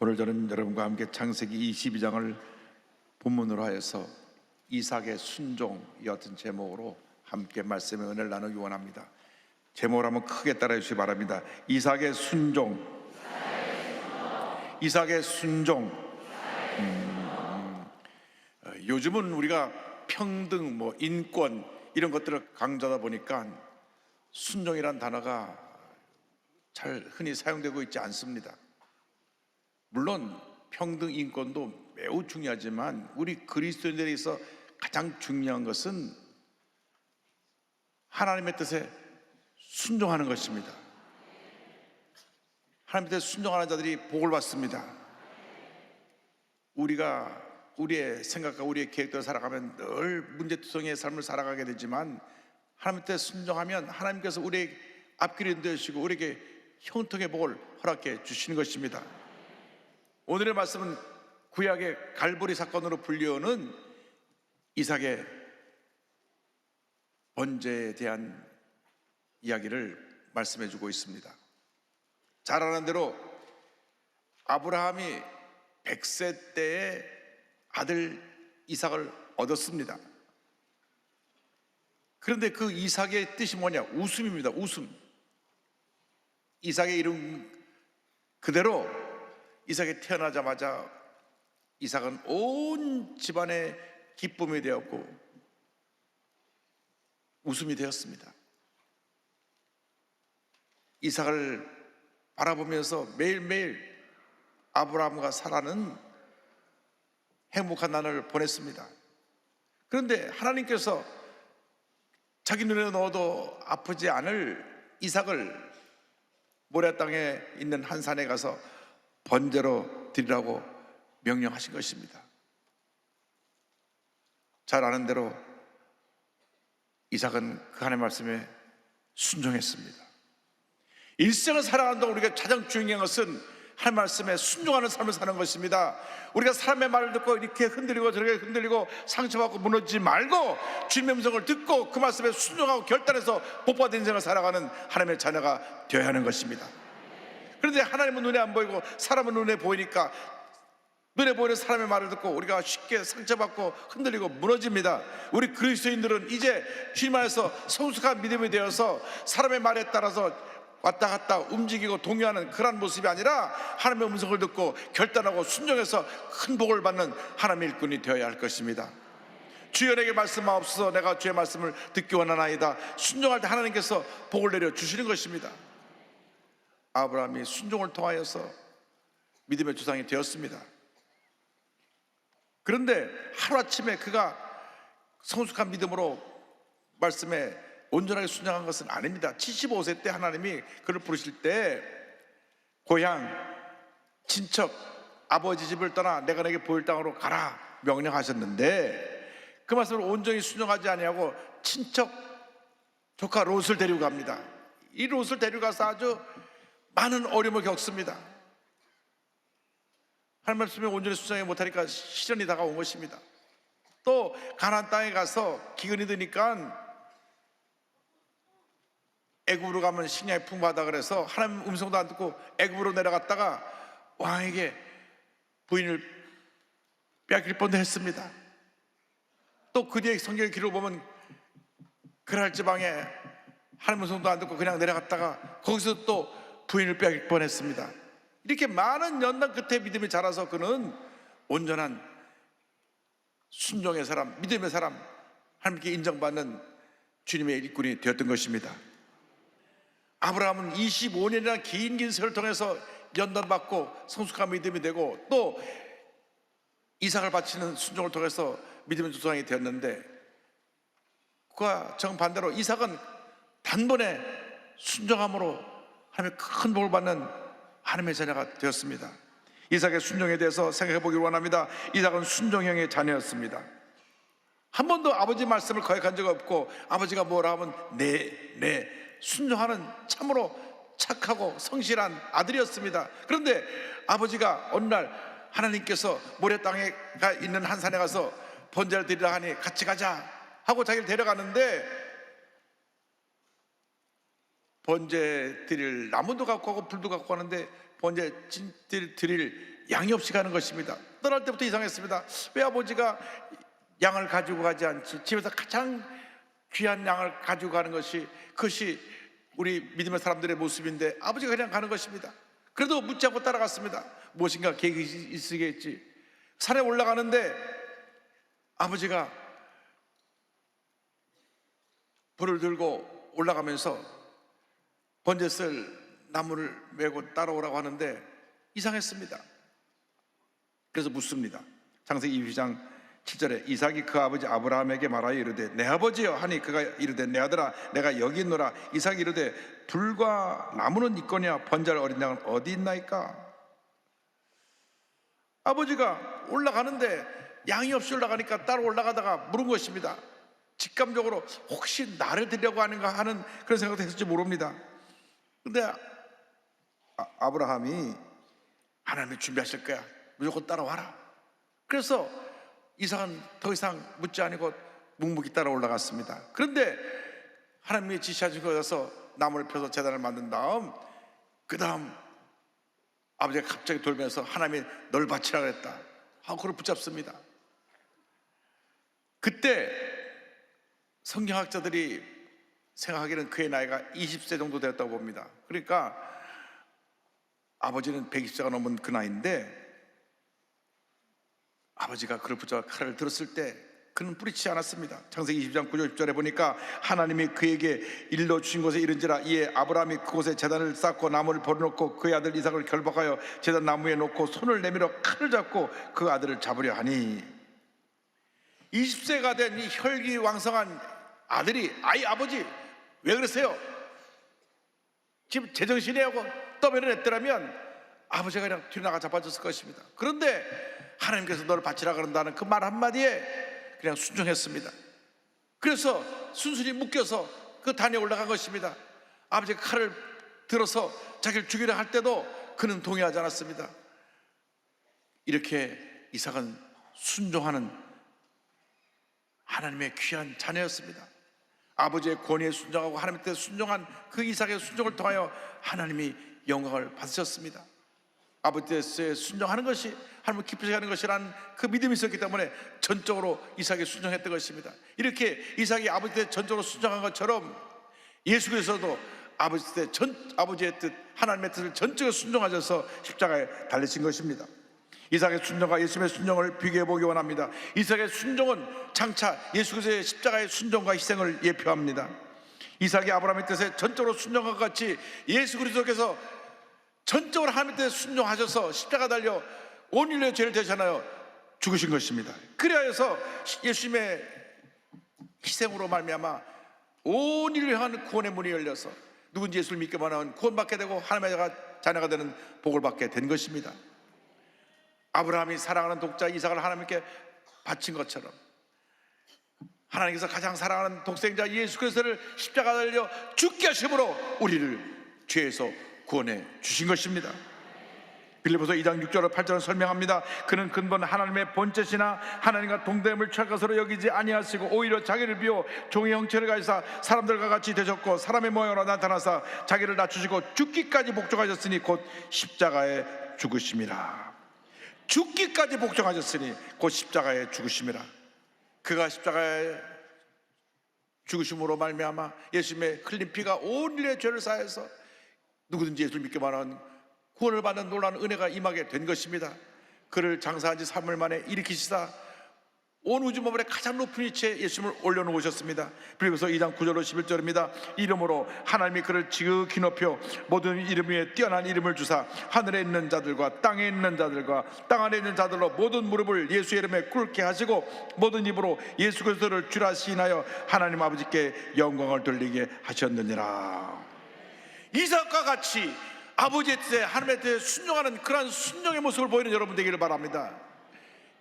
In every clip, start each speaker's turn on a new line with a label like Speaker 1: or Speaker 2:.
Speaker 1: 오늘 저는 여러분과 함께 창세기 22장을 본문으로 하여서 이삭의 순종이었던 제목으로 함께 말씀의 은혜를 나누기 원합니다. 제목을 한번 크게 따라해 주시기 바랍니다. 이삭의 순종. 이삭의 순종. 요즘은 우리가 평등, 인권 이런 것들을 강조하다 보니까 순종이란 단어가 잘 흔히 사용되고 있지 않습니다. 물론 평등, 인권도 매우 중요하지만 우리 그리스도인들에 있어 가장 중요한 것은 하나님의 뜻에 순종하는 것입니다. 하나님의 뜻에 순종하는 자들이 복을 받습니다. 우리가 우리의 생각과 우리의 계획대로 살아가면 늘 문제투성이의 삶을 살아가게 되지만 하나님의 뜻에 순종하면 하나님께서 우리의 앞길을 인도해 주시고 우리에게 형통의 복을 허락해 주시는 것입니다. 오늘의 말씀은 구약의 갈보리 사건으로 불리우는 이삭의 번제에 대한 이야기를 말씀해 주고 있습니다. 잘 아는 대로 아브라함이 100세 때에 아들 이삭을 얻었습니다. 그런데 그 이삭의 뜻이 뭐냐? 웃음입니다. 웃음. 이삭의 이름 그대로 이삭이 태어나자마자 이삭은 온 집안의 기쁨이 되었고 웃음이 되었습니다. 이삭을 바라보면서 매일매일 아브라함과 사라는 행복한 날을 보냈습니다. 그런데 하나님께서 자기 눈에 넣어도 아프지 않을 이삭을 모래 땅에 있는 한 산에 가서 번제로 드리라고 명령하신 것입니다. 잘 아는 대로 이삭은 그 하나님의 말씀에 순종했습니다. 일생을 살아가는 동안 우리가 가장 중요한 것은 하나님의 말씀에 순종하는 삶을 사는 것입니다. 우리가 사람의 말을 듣고 이렇게 흔들리고 저렇게 흔들리고 상처받고 무너지지 말고 주님의 음성을 듣고 그 말씀에 순종하고 결단해서 복받은 인생을 살아가는 하나님의 자녀가 되어야 하는 것입니다. 그런데 하나님은 눈에 안 보이고 사람은 눈에 보이니까 눈에 보이는 사람의 말을 듣고 우리가 쉽게 상처받고 흔들리고 무너집니다. 우리 그리스도인들은 이제 주님 안에서 성숙한 믿음이 되어서 사람의 말에 따라서 왔다 갔다 움직이고 동요하는 그런 모습이 아니라 하나님의 음성을 듣고 결단하고 순종해서 큰 복을 받는 하나님의 일꾼이 되어야 할 것입니다. 주여 내게 말씀하옵소서. 내가 주의 말씀을 듣기 원하나이다. 순종할 때 하나님께서 복을 내려 주시는 것입니다. 아브라함이 순종을 통하여서 믿음의 조상이 되었습니다. 그런데 하루아침에 그가 성숙한 믿음으로 말씀에 온전하게 순종한 것은 아닙니다. 75세 때 하나님이 그를 부르실 때 고향, 친척, 아버지 집을 떠나 내가 내게 보일 땅으로 가라 명령하셨는데 그 말씀을 온전히 순종하지 아니하고 친척 조카 롯을 데리고 갑니다. 이 롯을 데리고 가서 아주 많은 어려움을 겪습니다. 하나님 말씀에 온전히 순종하지 못하니까 시련이 다가온 것입니다. 또 가나안 땅에 가서 기근이 드니까 애굽으로 가면 식량이 풍부하다 그래서 하나님 음성도 안 듣고 애굽으로 내려갔다가 왕에게 부인을 빼앗길 뻔도 했습니다. 또 그 뒤에 성경의 기록을 보면 그랄 지방에 하나님 음성도 안 듣고 그냥 내려갔다가 거기서 또 부인을 빼앗길 뻔했습니다. 이렇게 많은 연단 끝에 믿음이 자라서 그는 온전한 순종의 사람, 믿음의 사람, 하나님께 인정받는 주님의 일꾼이 되었던 것입니다. 아브라함은 25년이나 긴 세월을 통해서 연단받고 성숙한 믿음이 되고 또 이삭을 바치는 순종을 통해서 믿음의 조상이 되었는데 그와 정반대로 이삭은 단번에 순종함으로 하나님의 큰 복을 받는 하나님의 자녀가 되었습니다. 이삭의 순종에 대해서 생각해 보기를 원합니다. 이삭은 순종형의 자녀였습니다. 한 번도 아버지 말씀을 거역한 적 없고 아버지가 뭐라 하면 네 순종하는 참으로 착하고 성실한 아들이었습니다. 그런데 아버지가 어느 날 하나님께서 모래 땅에 있는 한 산에 가서 번제를 드리라 하니 같이 가자 하고 자기를 데려가는데 번제 드릴 나무도 갖고 가고 불도 갖고 가는데 번제 드릴 양이 없이 가는 것입니다. 떠날 때부터 이상했습니다. 왜 아버지가 양을 가지고 가지 않지? 집에서 가장 귀한 양을 가지고 가는 그것이 우리 믿음의 사람들의 모습인데 아버지가 그냥 가는 것입니다. 그래도 묻지 않고 따라갔습니다. 무엇인가 계획이 있으겠지. 산에 올라가는데 아버지가 불을 들고 올라가면서 번제쓸 나무를 메고 따라오라고 하는데 이상했습니다. 그래서 묻습니다. 창세기 22장 7절에 이삭이 그 아버지 아브라함에게 말하여 이르되 내 아버지여 하니 그가 이르되 내 아들아 내가 여기 있노라. 이삭이 이르되 불과 나무는 있거냐 번제할 어린 양은 어디 있나이까. 아버지가 올라가는데 양이 없이 올라가니까 따로 올라가다가 물은 것입니다. 직감적으로 혹시 나를 드리려고 하는가 하는 그런 생각도 했을지 모릅니다. 근데 아브라함이 하나님이 준비하실 거야, 무조건 따라와라. 그래서 이삭은 더 이상 묻지 않고 묵묵히 따라 올라갔습니다. 그런데 하나님이 지시하신 곳에서 나무를 펴서 제단을 만든 다음 그 다음 아버지가 갑자기 돌면서 하나님이 널 바치라 그랬다 하고 그를 붙잡습니다. 그때 성경학자들이 생각하기는 그의 나이가 20세 정도 되었다고 봅니다. 그러니까 아버지는 120세가 넘은 그 나이인데 아버지가 그를 붙잡아 칼을 들었을 때 그는 뿌리치지 않았습니다. 창세기 20장 9절 10절에 보니까 하나님이 그에게 일러주신 곳에 이른지라 이에 아브라함이 그곳에 제단을 쌓고 나무를 버려놓고 그의 아들 이삭을 결박하여 제단 나무에 놓고 손을 내밀어 칼을 잡고 그 아들을 잡으려 하니 20세가 된 이 혈기왕성한 아들이 아버지 왜 그러세요? 지금 제정신이 하고 떠밀어 냈더라면 아버지가 그냥 뒤로 나가 잡아줬을 것입니다. 그런데 하나님께서 너를 바치라 그런다는 그 말 한마디에 그냥 순종했습니다. 그래서 순순히 묶여서 그 단에 올라간 것입니다. 아버지가 칼을 들어서 자기를 죽이려 할 때도 그는 동의하지 않았습니다. 이렇게 이삭은 순종하는 하나님의 귀한 자녀였습니다. 아버지의 권위에 순종하고 하나님께 순종한 그 이삭의 순종을 통하여 하나님이 영광을 받으셨습니다. 아버지의 순종하는 것이 하나님을 기쁘게 하는 것이라는 그 믿음이 있었기 때문에 전적으로 이삭이 순종했던 것입니다. 이렇게 이삭이 아버지의 전적으로 순종한 것처럼 예수께서도 아버지의 뜻, 하나님의 뜻을 전적으로 순종하셔서 십자가에 달리신 것입니다. 이삭의 순종과 예수님의 순종을 비교해 보기 원합니다. 이삭의 순종은 장차 예수께서의 십자가의 순종과 희생을 예표합니다. 이삭이 아브라함의 뜻에 전적으로 순종한 것 같이 예수 그리스도께서 전적으로 하나님의 뜻에 순종하셔서 십자가 달려 온 인류의 죄를 대신하여 죽으신 것입니다. 그래서 예수님의 희생으로 말미암아 온 인류를 향한 구원의 문이 열려서 누군지 예수를 믿기만 하면 구원받게 되고 하나님의 자녀가 되는 복을 받게 된 것입니다. 아브라함이 사랑하는 독자 이삭을 하나님께 바친 것처럼 하나님께서 가장 사랑하는 독생자 예수 그리스도를 십자가 달려 죽게 하심으로 우리를 죄에서 구원해 주신 것입니다. 빌립보서 2장 6절 8절은 설명합니다. 그는 근본 하나님의 본체시나 하나님과 동대함을 취할 것으로 여기지 아니하시고 오히려 자기를 비워 종의 형체를 가지사 사람들과 같이 되셨고 사람의 모양으로 나타나사 자기를 낮추시고 죽기까지 복종하셨으니 곧 십자가에 죽으심이라. 죽기까지 복종하셨으니 곧 십자가에 죽으심이라. 그가 십자가에 죽으심으로 말미암아 예수님의 흘린 피가 온 인류의 죄를 사해서 누구든지 예수를 믿기만 하면 구원을 받는 놀라운 은혜가 임하게 된 것입니다. 그를 장사한 지 3일 만에 일으키시사 온 우주 만물의 가장 높은 위치에 예수님을 올려놓으셨습니다. 빌립보서 2장 9절로 11절입니다. 이름으로 하나님이 그를 지극히 높여 모든 이름 위에 뛰어난 이름을 주사 하늘에 있는 자들과 땅에 있는 자들과 땅 안에 있는 자들로 모든 무릎을 예수의 이름에 꿇게 하시고 모든 입으로 예수 그리스도를 주라 시인하여 하나님 아버지께 영광을 돌리게 하셨느니라. 이삭과 같이 아버지의 뜻에 하나님의 뜻에 순종하는 그러한 순종의 모습을 보이는 여러분 되기를 바랍니다.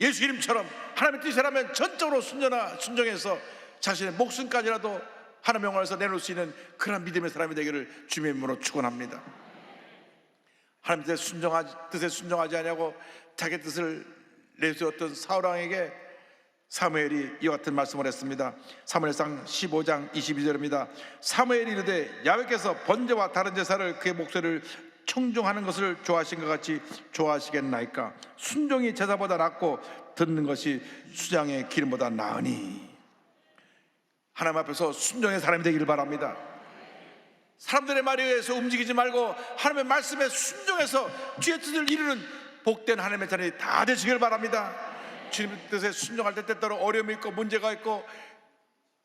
Speaker 1: 예수 이름처럼 하나님의 뜻이라면 전적으로 순종해서 자신의 목숨까지라도 하나님의 영광에서 내놓을 수 있는 그런 믿음의 사람이 되기를 주님의 이름으로 축원합니다. 하나님의 뜻에 순종하지 아니하고 자기 뜻을 내세웠던 사울왕에게 사무엘이 이와 같은 말씀을 했습니다. 사무엘상 15장 22절입니다. 사무엘이 이르되 야훼께서 번제와 다른 제사를 그의 목소리를 청종하는 것을 좋아하신 것 같이 좋아하시겠나이까? 순종이 제사보다 낫고 듣는 것이 수장의 기름보다 나으니. 하나님 앞에서 순종의 사람이 되기를 바랍니다. 사람들의 말에 의해서 움직이지 말고 하나님의 말씀에 순종해서 주의 뜻을 이루는 복된 하나님의 자녀이 다 되시길 바랍니다. 주님의 뜻에 순종할 때 때때로 어려움이 있고 문제가 있고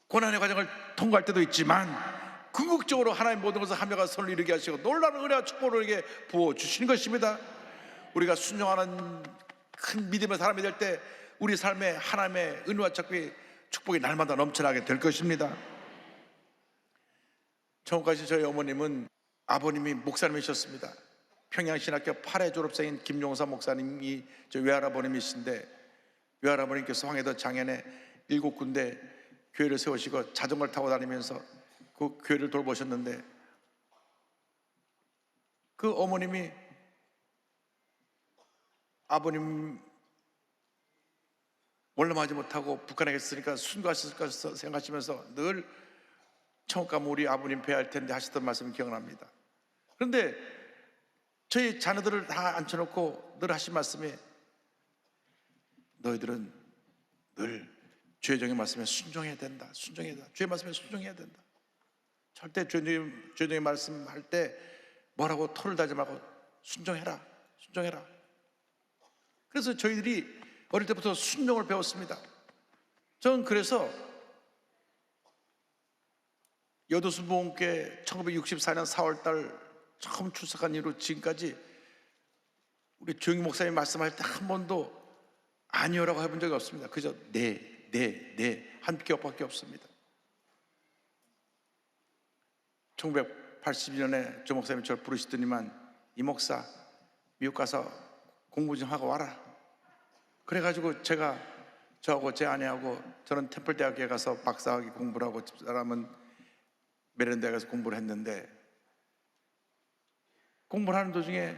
Speaker 1: 고난의 과정을 통과할 때도 있지만 궁극적으로 하나님 모든 것을 하며가 선을 이루게 하시고 놀라운 은혜와 축복을 우리에게 부어주시는 것입니다. 우리가 순종하는 큰 믿음의 사람이 될 때 우리 삶에 하나님의 은혜와 축복이 날마다 넘쳐나게 될 것입니다. 처음 가신 저희 어머님은 아버님이 목사님이셨습니다. 평양신학교 8회 졸업생인 김용사 목사님이 저 외할아버님이신데, 외할아버님께서 황해도 장현에 7군데 교회를 세우시고 자전거를 타고 다니면서 그 교회를 돌보셨는데, 그 어머님이 아버님 원룸하지 못하고 북한에 있으니까 순교하셨을 것을 생각하시면서 늘 천국 가면 우리 아버님 뵈야 텐데 하시던 말씀이 기억납니다. 그런데 저희 자녀들을 다 앉혀놓고 늘 하신 말씀이, 너희들은 늘 주의 종의 말씀에 순종해야 된다. 순종해야 된다. 주의 말씀에 순종해야 된다. 절대 주의 말씀할 때 뭐라고 토를 다지 말고 순종해라. 순종해라. 그래서 저희들이 어릴 때부터 순종을 배웠습니다. 저는 그래서 여도순복음교회 1964년 4월달 처음 출석한 이후로 지금까지 우리 조영희 목사님 말씀할 때 한 번도 아니요라고 해본 적이 없습니다. 그저 네 한 겹밖에 없습니다. 1982년에 조 목사님이 저를 부르시더니만, 이 목사 미국 가서 공부 좀 하고 와라. 그래가지고 저하고 제 아내하고 저는 템플대학교에 가서 박사학위 공부를 하고 집사람은 메릴랜드에 가서 공부를 했는데, 공부를 하는 도중에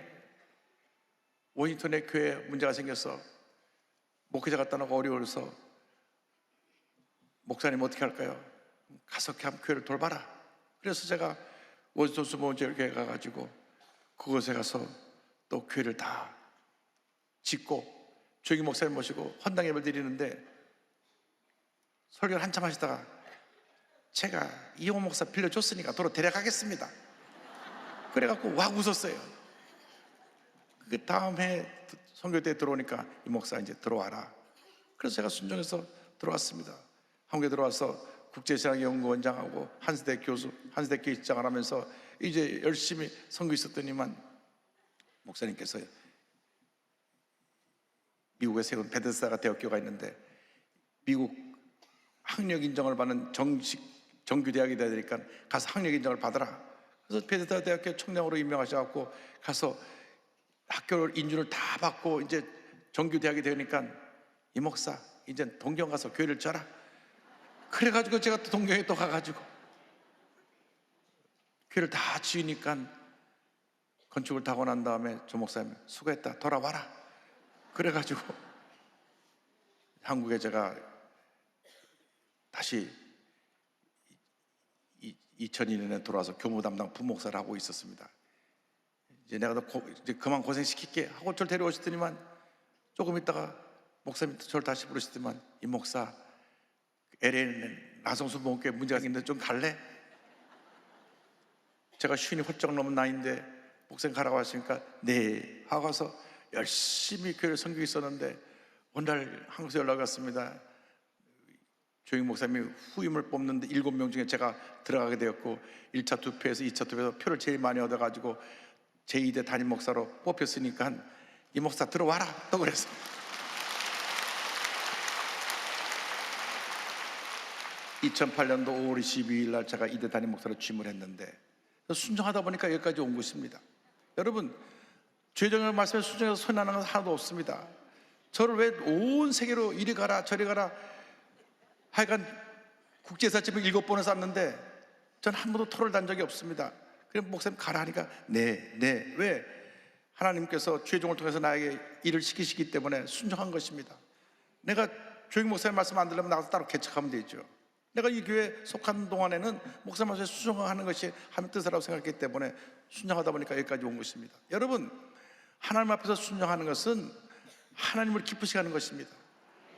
Speaker 1: 워싱턴에 교회에 문제가 생겨서 목회자 갖다 놓고 어려워서, 목사님 어떻게 할까요? 가서 그냥 교회를 돌봐라. 그래서 제가 워싱턴 수보원교회에 가가지고 그곳에 가서 또 교회를 다 짓고 조영희 목사님 모시고 헌당 예배를 드리는데, 설교를 한참 하시다가 제가 이용호 목사 빌려줬으니까 도로 데려가겠습니다. 그래갖고 와 웃었어요. 그 다음 해 선교 때 들어오니까, 이 목사 이제 들어와라. 그래서 제가 순종해서 들어왔습니다. 한국에 들어와서 국제신학연구원장하고 한세대 교수, 한세대 교육장을 하면서 이제 열심히 선교 있었더니만, 목사님께서 미국에 세운 베데스다가 대학교가 있는데 미국 학력 인정을 받는 정규 대학이 돼야 되니까 가서 학력 인정을 받아라. 그래서 베데스다 대학교 총장으로 임명하셔갖고 가서 학교 인준을 다 받고 이제 정규 대학이 되니까, 이 목사 이제 동경 가서 교회를 짜라. 그래가지고 제가 또 동경에 또 가가지고 교회를 다 지으니까, 건축을 다 하고 난 다음에 조 목사님 수고했다, 돌아와라. 그래가지고 한국에 제가 다시 2002년에 돌아와서 교무 담당 부목사를 하고 있었습니다. 이제 내가 이제 그만 고생시킬게 하고 저를 데려오시더니만, 조금 있다가 목사님 저를 다시 부르시더니만, 이 목사 LA는 나성수목교회 문제가 있는데 좀 갈래? 제가 쉰이 훌쩍 넘은 나이인데 목사님 가라고 하시니까 네 하고 가서 열심히 교회를 섬기고 있었는데, 어느 날 한국에서 연락이 왔습니다. 조영희 목사님이 후임을 뽑는데 7명 중에 제가 들어가게 되었고, 1차 투표에서 2차 투표에서 표를 제일 많이 얻어가지고 제2대 담임 목사로 뽑혔으니까, 이 목사 들어와라 또 그래서. (2008년도 5월 22일) 날 제가 2대 담임 목사로 취임을 했는데, 순종하다 보니까 여기까지 온 것입니다. 여러분, 주의 말씀에 순종해서 손해나는 건 하나도 없습니다. 저를 왜 온 세계로 이리 가라 저리 가라, 하여간 국제사집을 7번을 쌌는데 전 한 번도 토를 단 적이 없습니다. 그래서 목사님 가라 하니까 네. 왜? 하나님께서 주의 종을 통해서 나에게 일을 시키시기 때문에 순종한 것입니다. 내가 조영희 목사님 말씀 안 들으면 나가서 따로 개척하면 되죠. 내가 이 교회에 속한 동안에는 목사님한테 순종하는 것이 하나님 뜻이라고 생각했기 때문에 순종하다 보니까 여기까지 온 것입니다. 여러분, 하나님 앞에서 순종하는 것은 하나님을 기쁘시게 하는 것입니다.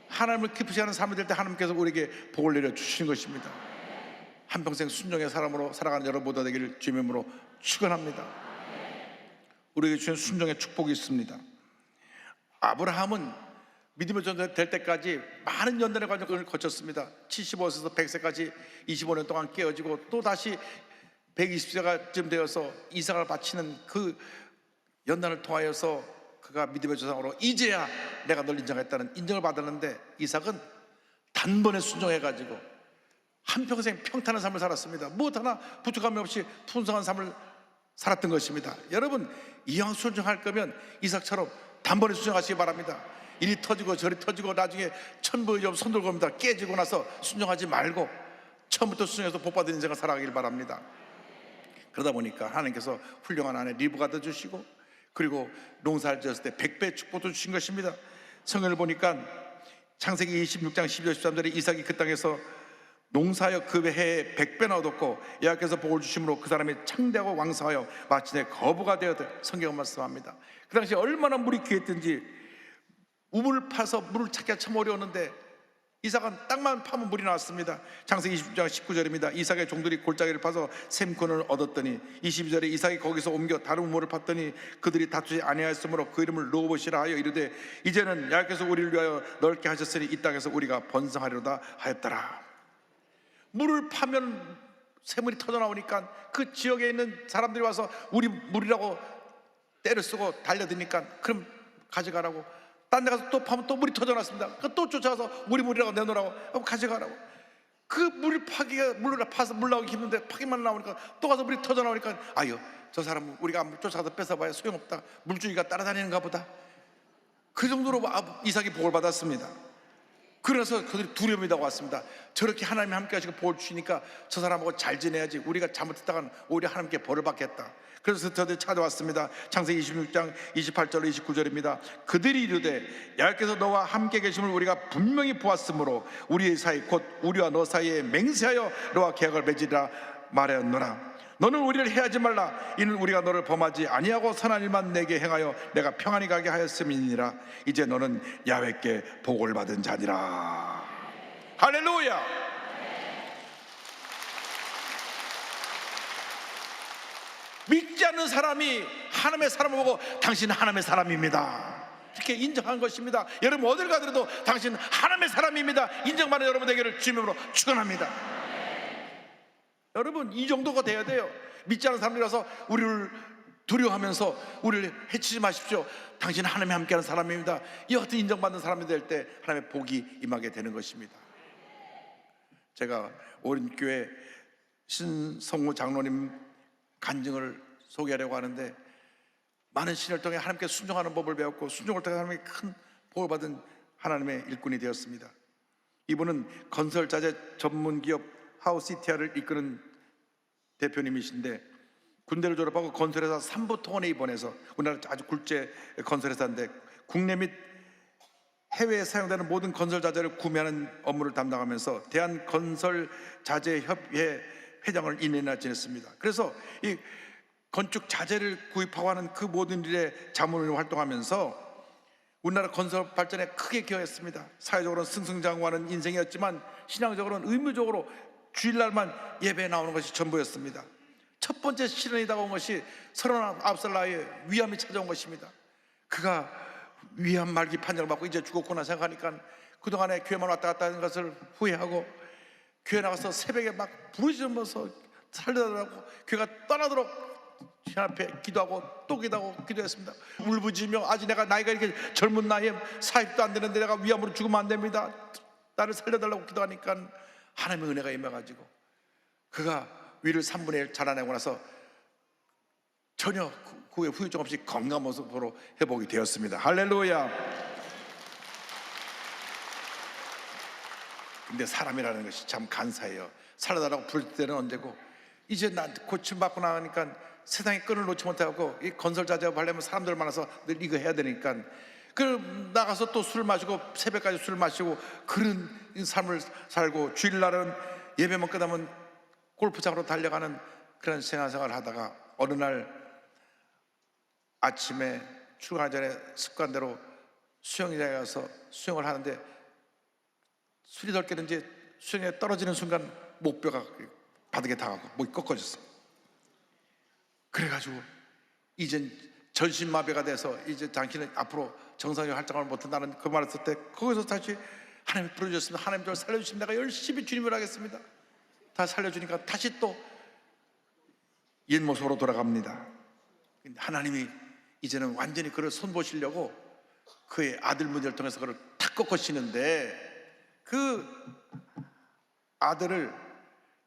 Speaker 1: 하나님을 기쁘시게 하는 삶이 될 때 하나님께서 우리에게 복을 내려주시는 것입니다. 한평생 순종의 사람으로 살아가는 여러분 모두 되기를 주의 이름으로 축원합니다. 우리에게 주신 순종의 축복이 있습니다. 아브라함은 믿음의 전도 될 때까지 많은 연단의 과정을 거쳤습니다. 75세에서 100세까지 25년 동안 깨어지고 또 다시 120세가쯤 되어서 이삭을 바치는 그 연단을 통하여서 그가 믿음의 조상으로 이제야 내가 널 인정했다는 인정을 받았는데, 이삭은 단번에 순종해가지고 한평생 평탄한 삶을 살았습니다. 무엇 하나 부족함이 없이 풍성한 삶을 살았던 것입니다. 여러분, 이왕 순종할 거면 이삭처럼 단번에 순종하시기 바랍니다. 이리 터지고 저리 터지고 나중에 천부의 손 들고 옵니다. 깨지고 나서 순종하지 말고 처음부터 순종해서 복받은 인생을 살아가길 바랍니다. 그러다 보니까 하나님께서 훌륭한 아내 리브가도 주시고, 그리고 농사를 지었을 때 100배 축복도 주신 것입니다. 성경을 보니까 창세기 26장 12절 13절에 이삭이 그 땅에서 농사하여 그 해에 100배나 얻었고 여호와께서 복을 주심으로 그 사람이 창대하고 왕성하여 마침내 거부가 되었다. 성경은 말씀합니다. 그 당시에 얼마나 물이 귀했든지 우물을 파서 물을 찾기가 참 어려웠는데 이삭은 땅만 파면 물이 나왔습니다. 창세기 20장 19절입니다. 이삭의 종들이 골짜기를 파서 샘꾼을 얻었더니, 22절에 이삭이 거기서 옮겨 다른 우물을 팠더니 그들이 다투지 아니하였으므로 그 이름을 르호봇이라 하여 이르되 이제는 여호와께서 우리를 위하여 넓게 하셨으니 이 땅에서 우리가 번성하리로다 하였더라. 물을 파면 샘물이 터져나오니까 그 지역에 있는 사람들이 와서 우리 물이라고 때를 쓰고 달려드니까 그럼 가져가라고, 딴 데 가서 또 파면 또 물이 터져났습니다. 또 쫓아가서 우리 물이라고 내놓으라고 가져가라고. 그 물 파기가, 물을 파서 물 나오기 힘든데 파기만 나오니까 또 가서 물이 터져나오니까 아유, 저 사람은 우리가 쫓아가서 뺏어봐야 소용없다, 물줄기가 따라다니는가 보다. 그 정도로 이삭이 복을 받았습니다. 그래서 그들이 두려움이 나고 왔습니다. 저렇게 하나님이 함께 하시고 복을 주시니까 저 사람하고 잘 지내야지, 우리가 잘못했다간 오히려 하나님께 벌을 받겠다. 그래서 저들이 찾아왔습니다. 창세기 26장 28절 29절입니다. 그들이 이르되 여호와께서 너와 함께 계심을 우리가 분명히 보았으므로 우리의 사이 곧 우리와 너 사이에 맹세하여 너와 계약을 맺으리라 말하였노라. 너는 우리를 해하지 말라. 이는 우리가 너를 범하지 아니하고 선한 일만 내게 행하여 내가 평안히 가게 하였음이니라. 이제 너는 야훼께 복을 받은 자니라. 할렐루야. 믿지 않는 사람이 하나님의 사람을 보고 당신은 하나님의 사람입니다 이렇게 인정한 것입니다. 여러분 어딜 가더라도 당신은 하나님의 사람입니다 인정받는 여러분 되기를 주님으로 축원합니다. 여러분 이 정도가 돼야 돼요. 믿지 않는 사람들이라서 우리를 두려워하면서 우리를 해치지 마십시오. 당신은 하나님과 함께하는 사람입니다. 이 같은 인정받는 사람이 될 때 하나님의 복이 임하게 되는 것입니다. 제가 오른교회 신성우 장로님 간증을 소개하려고 하는데, 많은 신을 통해 하나님께 순종하는 법을 배웠고 순종을 통해 하나님의 큰 복을 받은 하나님의 일꾼이 되었습니다. 이분은 건설자재 전문기업 하우시티아를 이끄는 대표님이신데, 군대를 졸업하고 건설회사 3부 통원에 입원해서, 우리나라 아주 굴제 건설회사인데 국내 및 해외에 사용되는 모든 건설자재를 구매하는 업무를 담당하면서 대한건설자재협회 회장을 2년이나 지냈습니다. 그래서 이 건축 자재를 구입하고 하는 그 모든 일에 자문으로 활동하면서 우리나라 건설 발전에 크게 기여했습니다. 사회적으로는 승승장구하는 인생이었지만 신앙적으로는 의무적으로 주일날만 예배에 나오는 것이 전부였습니다. 첫 번째 시련이 다가온 것이 39살 나이에 위암이 찾아온 것입니다. 그가 위암 말기 판정을 받고 이제 죽었구나 생각하니까 그동안에 교회만 왔다 갔다 하는 것을 후회하고 교회 나가서 새벽에 막 부르짖으면서 살려달라고 교회가 떠나도록 신 앞에 기도하고 또 기도하고 기도했습니다. 울부짖으며 아직 내가 나이가 이렇게 젊은 나이에 40도 안 되는데 내가 위암으로 죽으면 안 됩니다. 나를 살려달라고 기도하니까 하나님의 은혜가 임해가지고 그가 위를 3분의 1 자라내고 나서 전혀 그 후에 후유증 없이 건강한 모습으로 회복이 되었습니다. 할렐루야. 근데 사람이라는 것이 참 간사해요. 살아달라고 부를 때는 언제고, 이제 난 고침받고 나가니까 세상에 끈을 놓지 못하고 이 건설자재업 하려면 사람들 많아서 늘 이거 해야 되니까 그 나가서 또 술 마시고 새벽까지 술 마시고 그런 삶을 살고, 주일날은 예배만 끝나면 골프장으로 달려가는 그런 신앙생활을 하다가 어느 날 아침에 출근하기 전에 습관대로 수영장에 가서 수영을 하는데 술이 덜 깨는지 수영에 떨어지는 순간 목뼈가 바닥에 닿아가고 목이 꺾어졌어. 그래가지고 이젠 전신마비가 돼서 이제 당신은 앞으로 정상적인 활동을 못한다는 그 말을 했을 때 거기서 다시 하나님 부르셨습니다. 하나님 저를 살려주시면 내가 열심히 주님을 하겠습니다. 다 살려주니까 다시 또 옛 모습으로 돌아갑니다. 하나님이 이제는 완전히 그를 손보시려고 그의 아들 문제를 통해서 그를 탁 꺾으시는데, 그 아들을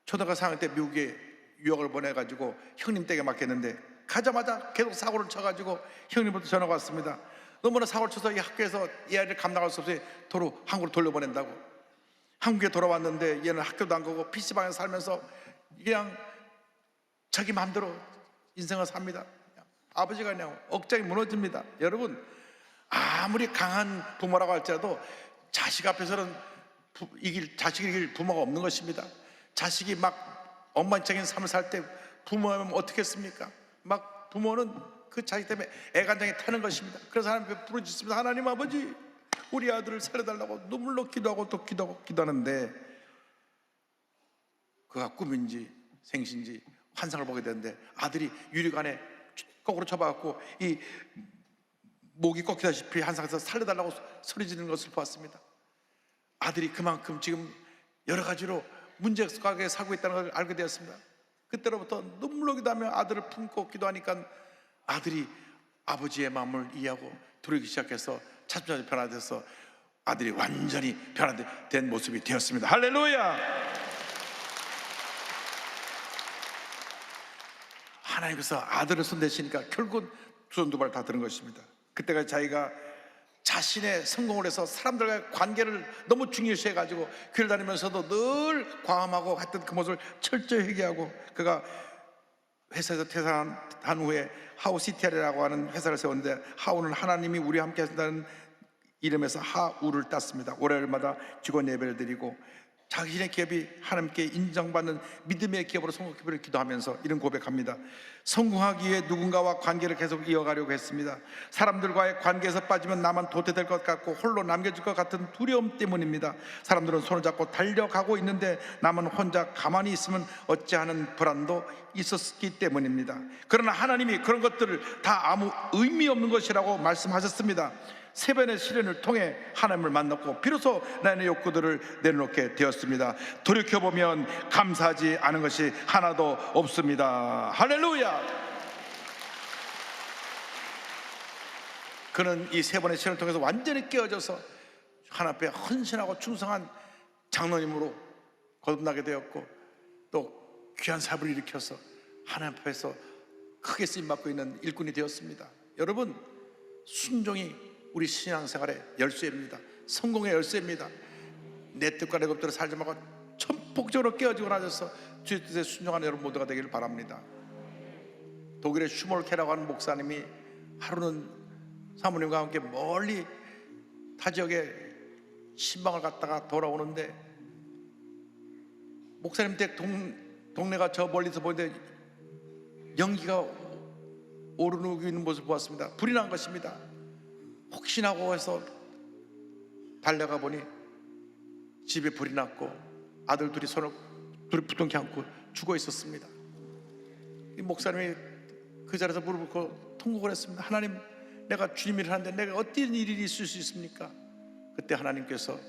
Speaker 1: 초등학교 4학년 때 미국에 유학을 보내가지고 형님 댁에 맡겼는데 가자마자 계속 사고를 쳐가지고 형님부터 전화가 왔습니다. 너무나 사고를 쳐서 이 학교에서 이 아이를 감당할 수 없이 도로 한국으로 돌려보낸다고. 한국에 돌아왔는데 얘는 학교도 안 가고 PC방에서 살면서 그냥 자기 마음대로 인생을 삽니다. 아버지가 그냥 억장이 무너집니다. 여러분, 아무리 강한 부모라고 할지라도 자식 앞에서는 자식을 이길 부모가 없는 것입니다. 자식이 막 엉망진창인 삶을 살 때 부모하면 어떻게 했습니까? 막 부모는 그 자식 때문에 애간장에 타는 것입니다. 그래서 하나님 부르짖습니다. 하나님 아버지, 우리 아들을 살려달라고 눈물로 기도하고 또 기도하고 기도하는데 그가 꿈인지 생신지 환상을 보게 되는데 아들이 유리관에 거꾸로 쳐박았고 이 목이 꺾이다시피 환상에서 살려달라고 소리 지르는 것을 보았습니다. 아들이 그만큼 지금 여러 가지로 문제 속에 살고 있다는 걸 알게 되었습니다. 그때로부터 눈물로 기도하며 아들을 품고 기도하니까 아들이 아버지의 마음을 이해하고 두려기 시작해서 차츰차츰 변화돼서 아들이 완전히 변화된 모습이 되었습니다. 할렐루야! 하나님께서 아들을 손대시니까 결국은 두 손 두 발 다 드는 것입니다. 그때가 자기가 자신의 성공을 해서 사람들과의 관계를 너무 중요시 해가지고 교회를 다니면서도 늘 과음하고 했던 그 모습을 철저히 회개하고 그가 회사에서 퇴사한 후에 하우CTR이라고 하는 회사를 세웠는데 하우는 하나님이 우리와 함께 하신다는 이름에서 하우를 땄습니다. 월요일마다 직원 예배를 드리고 자신의 기업이 하나님께 인정받는 믿음의 기업으로 성공기를 기도하면서 이런 고백합니다. 성공하기 위해 누군가와 관계를 계속 이어가려고 했습니다. 사람들과의 관계에서 빠지면 나만 도태될 것 같고 홀로 남겨질 것 같은 두려움 때문입니다. 사람들은 손을 잡고 달려가고 있는데 나만 혼자 가만히 있으면 어찌하는 불안도 있었기 때문입니다. 그러나 하나님이 그런 것들을 다 아무 의미 없는 것이라고 말씀하셨습니다. 세 번의 시련을 통해 하나님을 만났고 비로소 나의 욕구들을 내려놓게 되었습니다. 돌이켜보면 감사하지 않은 것이 하나도 없습니다. 할렐루야! 그는 이 세 번의 시련을 통해서 완전히 깨어져서 하나님 앞에 헌신하고 충성한 장로님으로 거듭나게 되었고 또 귀한 사업을 일으켜서 하나님 앞에서 크게 쓰임받고 있는 일꾼이 되었습니다. 여러분, 순종이 우리 신앙생활의 열쇠입니다. 성공의 열쇠입니다. 내 뜻과 내 법대로 살지 말고 전폭적으로 깨어지고 나셔서 주의 뜻에 순종하는 여러분 모두가 되기를 바랍니다. 독일의 슈몰케라고 하는 목사님이 하루는 사모님과 함께 멀리 타 지역에 신방을 갔다가 돌아오는데 목사님 댁 동네가 저 멀리서 보는데 연기가 오르고 있는 모습을 보았습니다. 불이 난 것입니다. 혹시나 하고 해서 달려가 보니 집에 불이 났고 아들 둘이 손을 부둥켜 안고 죽어 있었습니다. 이 목사님이 그 자리에서 무릎을 꿇고 통곡을 했습니다. 하나님, 내가 주님 일을 하는데 내가 어떤 일이 있을 수 있습니까? 그때 하나님께서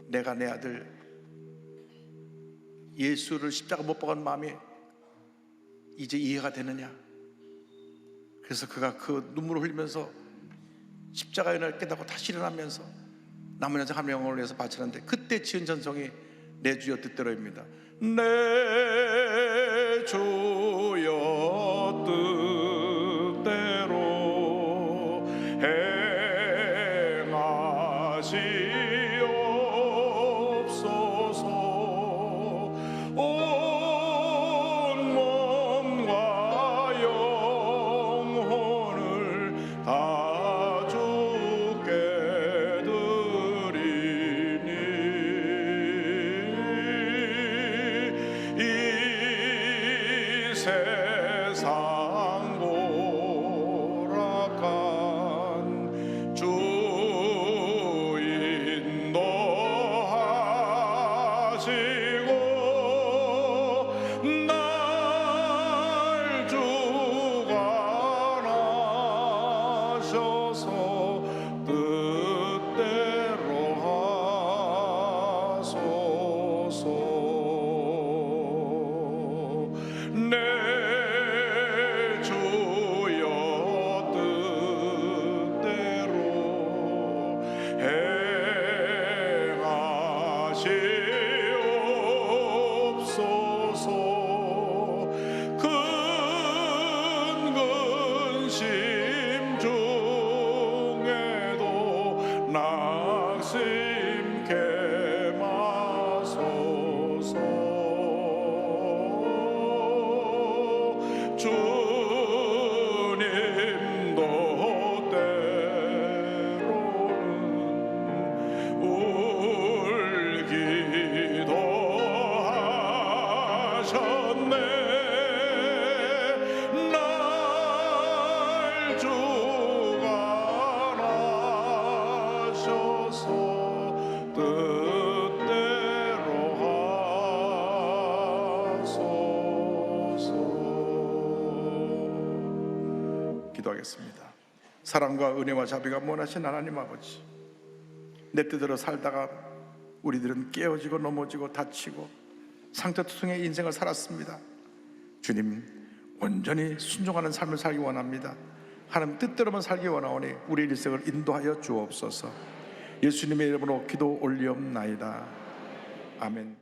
Speaker 1: 내가 내 아들 예수를 십자가 못 박은 마음이 이제 이해가 되느냐? 그래서 그가 그 눈물을 흘리면서 십자가의 은혜를 깨닫고 다시 일어나면서 남은 여정 한 명을 위해서 바치는데 그때 지은 전송이 내 주여 뜻대로입니다. 내 주여 뜻대로 행하시옵소서. 온 몸과 영혼을 다 주께 드리니 세상 고락한 주 인도하시고 날 주관하셔서 뜻대로 하소서. 내 주여 뜻대로 행하시옵소서. 큰 근심 중에도 낙심케 마소서. 주님도 때로는 울기도 하셨네. 날 주관하셔서 뜻대로 하소서. 기도하겠습니다. 사랑과 은혜와 자비가 원하신 하나님 아버지, 내 뜻대로 살다가 우리들은 깨어지고 넘어지고 다치고 상처투성의 인생을 살았습니다. 주님, 온전히 순종하는 삶을 살기 원합니다. 하나님 뜻대로만 살기 원하오니 우리 일생을 인도하여 주옵소서. 예수님의 이름으로 기도 올리옵나이다. 아멘.